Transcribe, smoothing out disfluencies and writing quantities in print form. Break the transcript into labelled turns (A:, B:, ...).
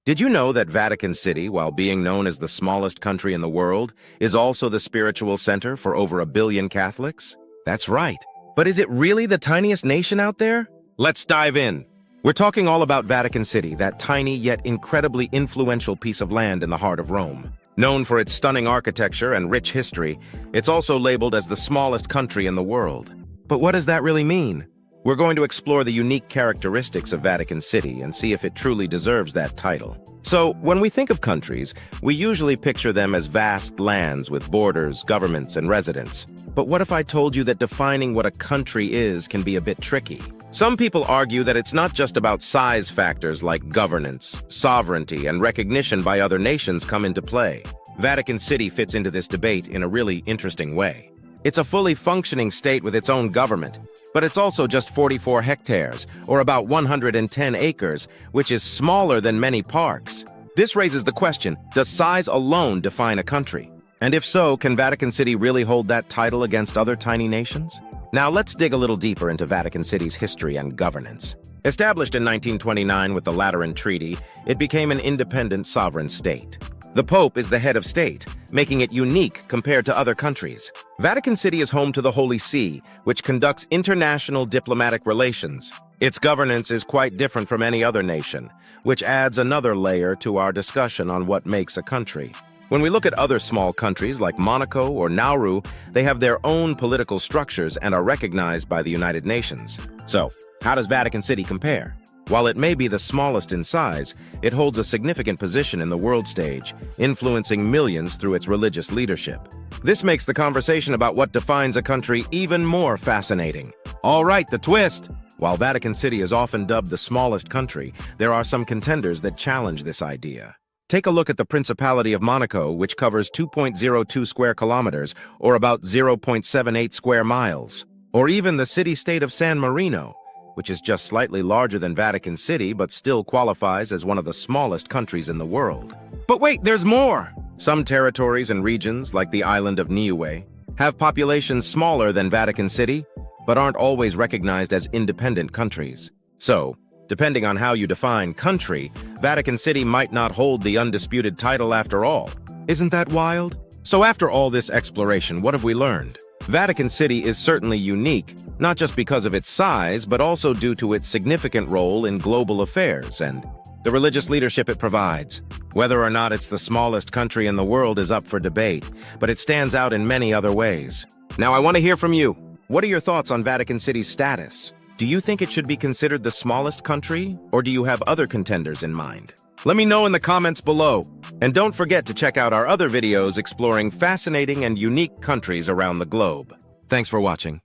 A: Did you know that Vatican City, while being known as the smallest country in the world, is also the spiritual center for over 1 billion Catholics? That's right. But is it really the tiniest nation out there? Let's dive in. We're talking all about Vatican City, that tiny yet incredibly influential piece of land in the heart of Rome. Known for its stunning architecture and rich history, it's also labeled as the smallest country in the world. But what does that really mean? We're going to explore the unique characteristics of Vatican City and see if it truly deserves that title. So, when we think of countries, we usually picture them as vast lands with borders, governments, and residents. But what if I told you that defining what a country is can be a bit tricky? Some people argue that it's not just about size factors like governance, sovereignty, and recognition by other nations come into play. Vatican City fits into this debate in a really interesting way. It's a fully functioning state with its own government, but it's also just 44 hectares, or about 110 acres, which is smaller than many parks. This raises the question, does size alone define a country? And if so, can Vatican City really hold that title against other tiny nations? Now let's dig a little deeper into Vatican City's history and governance. Established in 1929 with the Lateran Treaty, it became an independent sovereign state. The Pope is the head of state, making it unique compared to other countries. Vatican City is home to the Holy See, which conducts international diplomatic relations. Its governance is quite different from any other nation, which adds another layer to our discussion on what makes a country. When we look at other small countries like Monaco or Nauru, they have their own political structures and are recognized by the United Nations. So, how does Vatican City compare? While it may be the smallest in size, it holds a significant position in the world stage, influencing millions through its religious leadership. This makes the conversation about what defines a country even more fascinating. All right, the twist! While Vatican City is often dubbed the smallest country, there are some contenders that challenge this idea. Take a look at the Principality of Monaco, which covers 2.02 square kilometers, or about 0.78 square miles. Or even the city-state of San Marino, which is just slightly larger than Vatican City but still qualifies as one of the smallest countries in the world. But wait, there's more! Some territories and regions, like the island of Niue, have populations smaller than Vatican City, but aren't always recognized as independent countries. So, depending on how you define country, Vatican City might not hold the undisputed title after all. Isn't that wild? So after all this exploration, what have we learned? Vatican City is certainly unique, not just because of its size, but also due to its significant role in global affairs and the religious leadership it provides. Whether or not it's the smallest country in the world is up for debate, but it stands out in many other ways. Now I want to hear from you. What are your thoughts on Vatican City's status? Do you think it should be considered the smallest country, or do you have other contenders in mind? Let me know in the comments below. And don't forget to check out our other videos exploring fascinating and unique countries around the globe. Thanks for watching.